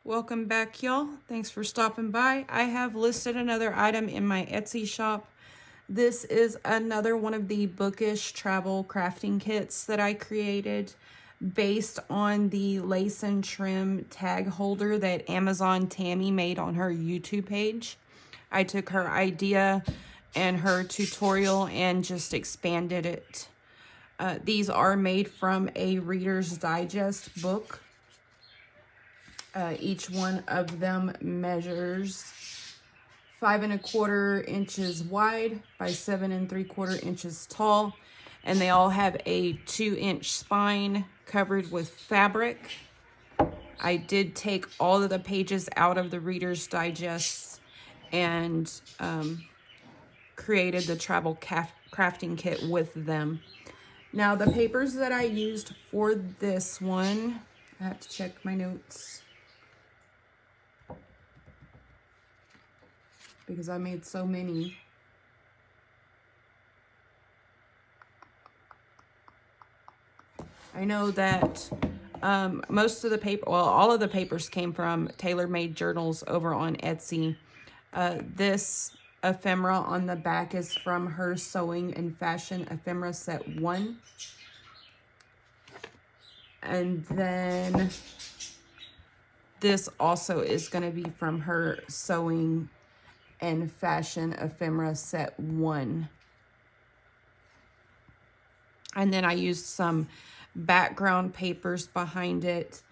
Welcome back, y'all. Thanks for stopping by. I have listed another item in my Etsy shop. This is another one of the Bookish Travel Crafting Kits that I created based on the lace and trim tag holder that Amazon Tammy made on her YouTube page. I took her idea and her tutorial and just expanded it. These are made from a Reader's Digest book. Each one of them measures 5 1/4 inches wide by 7 3/4 inches tall, and they all have a 2-inch spine covered with fabric. I did take all of the pages out of the Reader's Digest and created the travel crafting kit with them. Now, the papers that I used for this one, I have to check my notes because I made so many. I know that most of the paper, well, all of the papers came from Tailor Made Journals over on Etsy. This ephemera on the back is from her Sewing and Fashion Ephemera Set 1. And then this also is going to be from her Sewing and Fashion Ephemera Set 1. And then I used some background papers behind it.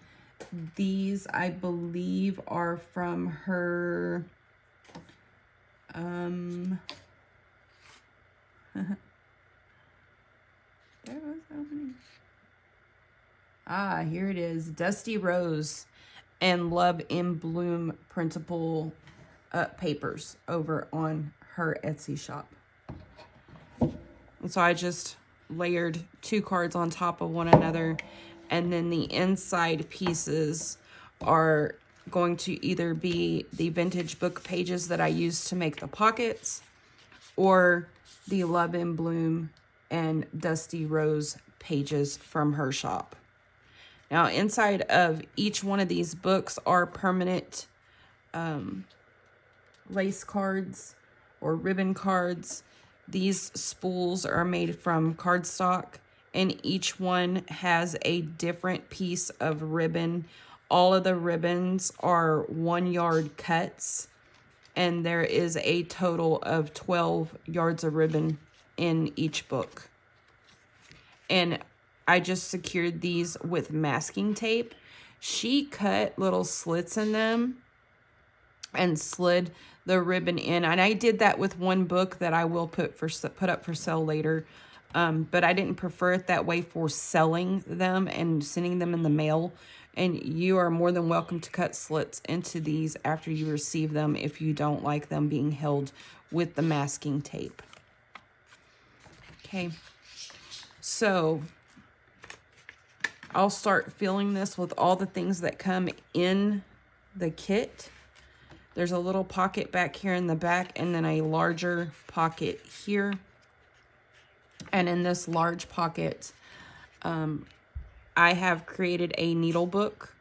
These, I believe, are from her here it is, Dusty Rose and Love in Bloom printable papers over on her Etsy shop. And so I just layered 2 cards on top of one another, and then the inside pieces are going to either be the vintage book pages that I used to make the pockets, or the Love in Bloom and Dusty Rose pages from her shop. Now, inside of each one of these books are permanent lace cards or ribbon cards. These spools are made from cardstock, and each one has a different piece of ribbon. All of the ribbons are 1-yard cuts, and there is a total of 12 yards of ribbon in each book. And I just secured these with masking tape. She cut little slits in them and slid the ribbon in, and I did that with one book that I will put up for sale later, but I didn't prefer it that way for selling them and sending them in the mail. And you are more than welcome to cut slits into these after you receive them if you don't like them being held with the masking tape. Okay, so I'll start filling this with all the things that come in the kit. There's a little pocket back here in the back, and then a larger pocket here. And in this large pocket, I have created a needle book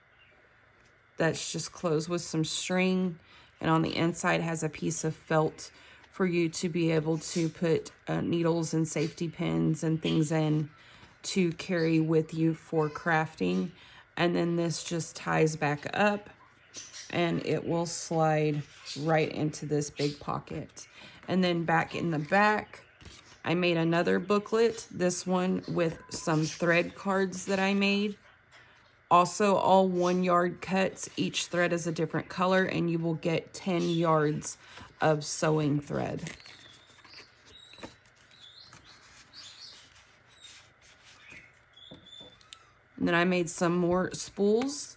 that's just closed with some string, and on the inside has a piece of felt for you to be able to put needles and safety pins and things in to carry with you for crafting. And then this just ties back up, and it will slide right into this big pocket. And then back in the back, I made another booklet, this one with some thread cards that I made. Also all 1-yard cuts. Each thread is a different color, and you will get 10 yards of sewing thread. And then I made some more spools.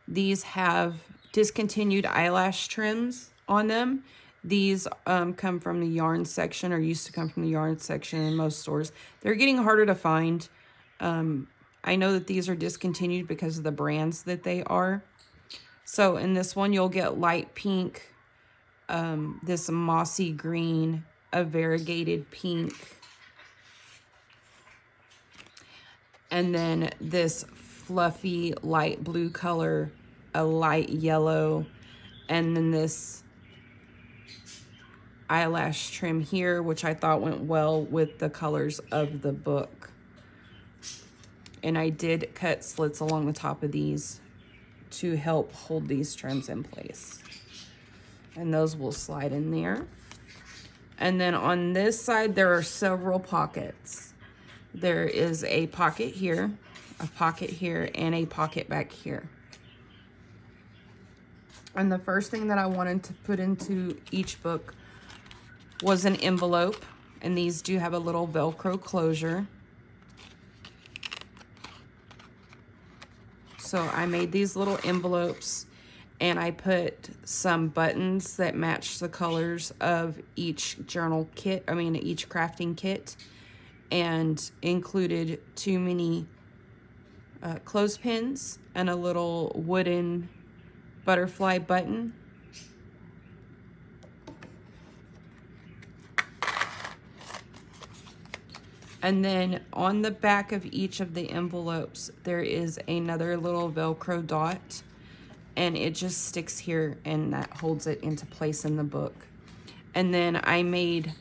These have discontinued eyelash trims on them. These come from the yarn section, or used to come from the yarn section in most stores. They're getting harder to find. I know that these are discontinued because of the brands that they are. So in this one, you'll get light pink, this mossy green, a variegated pink, and then this fluffy light blue color a light yellow, and then this eyelash trim here, which I thought went well with the colors of the book. And I did cut slits along the top of these to help hold these trims in place. And those will slide in there. And then on this side, there are several pockets. There is a pocket here, a pocket here, and a pocket back here. And the first thing that I wanted to put into each book was an envelope. And these do have a little Velcro closure. So I made these little envelopes, and I put some buttons that match the colors of each journal kit, each crafting kit, and included 2 mini clothespins and a little wooden butterfly button. And then on the back of each of the envelopes, there is another little Velcro dot, and it just sticks here, and that holds it into place in the book. And then I made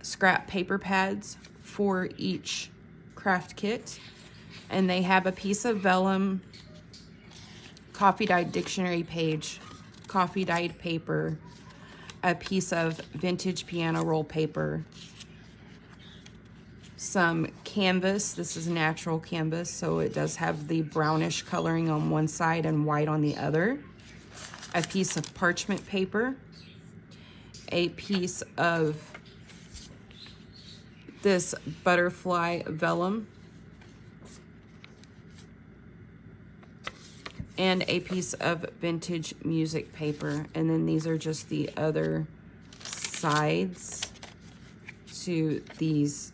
scrap paper pads for each craft kit, and they have a piece of vellum, coffee dyed dictionary page, coffee dyed paper, a piece of vintage piano roll paper, some canvas. This is natural canvas, so it does have the brownish coloring on one side and white on the other. A piece of parchment paper, a piece of this butterfly vellum, and a piece of vintage music paper. And then these are just the other sides to these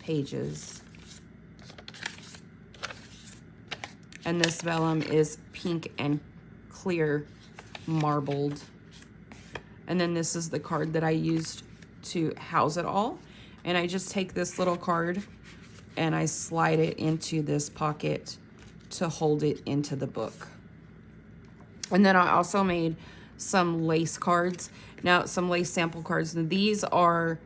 pages. And this vellum is pink and clear marbled. And then this is the card that I used to house it all. And I just take this little card and I slide it into this pocket to hold it into the book. And then I also made some lace cards. Now, some lace sample cards. These are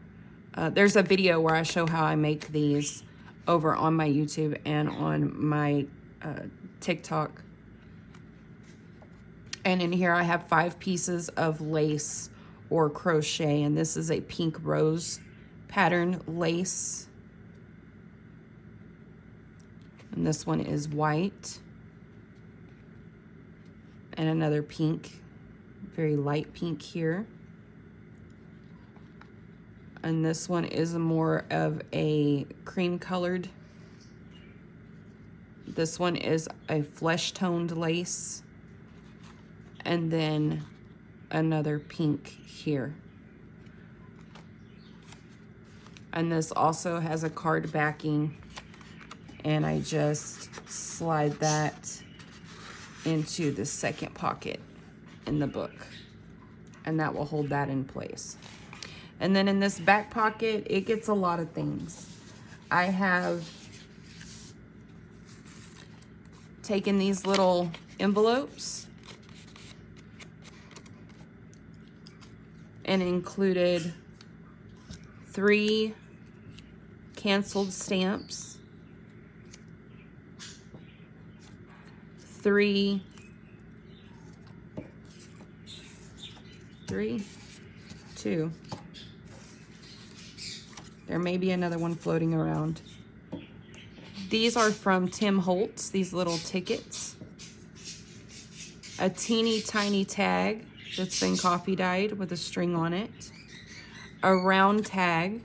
there's a video where I show how I make these over on my YouTube and on my TikTok. And in here I have 5 pieces of lace or crochet, and this is a pink rose pattern lace. And this one is white. And another pink, very light pink here. And this one is more of a cream colored. This one is a flesh toned lace. And then another pink here. And this also has a card backing, and I just slide that into the second pocket in the book, and that will hold that in place. And then in this back pocket, it gets a lot of things. I have taken these little envelopes and included 3 canceled stamps, 2. There may be another one floating around. These are from Tim Holtz, these little tickets. A teeny tiny tag that's been coffee dyed with a string on it. A round tag,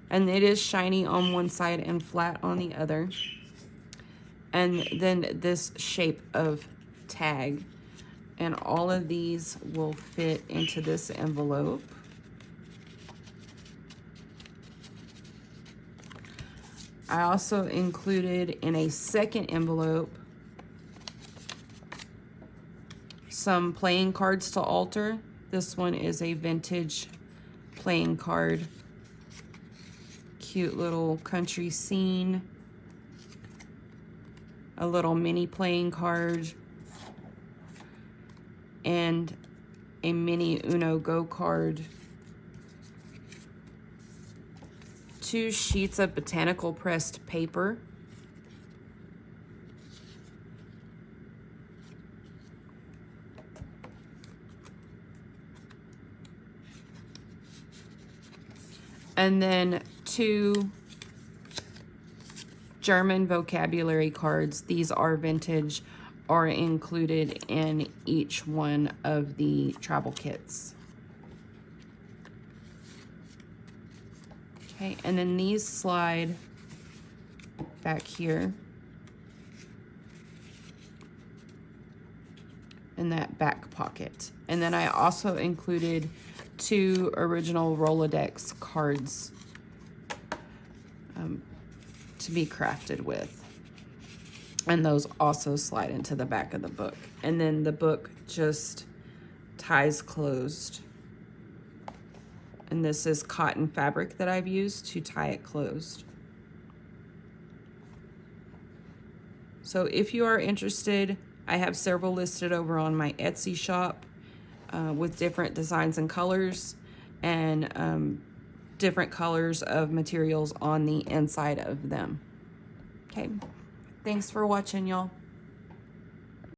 and it is shiny on one side and flat on the other. And then this shape of tag. And all of these will fit into this envelope. I also included in a second envelope some playing cards to alter. This one is a vintage playing card. Cute little country scene. A little mini playing card and a mini Uno Go card, 2 sheets of botanical pressed paper, and then 2 German vocabulary cards. These are vintage, are included in each one of the travel kits. Okay, and then these slide back here in that back pocket. And then I also included 2 original Rolodex cards to be crafted with. And those also slide into the back of the book. And then the book just ties closed. And this is cotton fabric that I've used to tie it closed. So if you are interested, I have several listed over on my Etsy shop with different designs and colors, and different colors of materials on the inside of them. Okay, thanks for watching, y'all.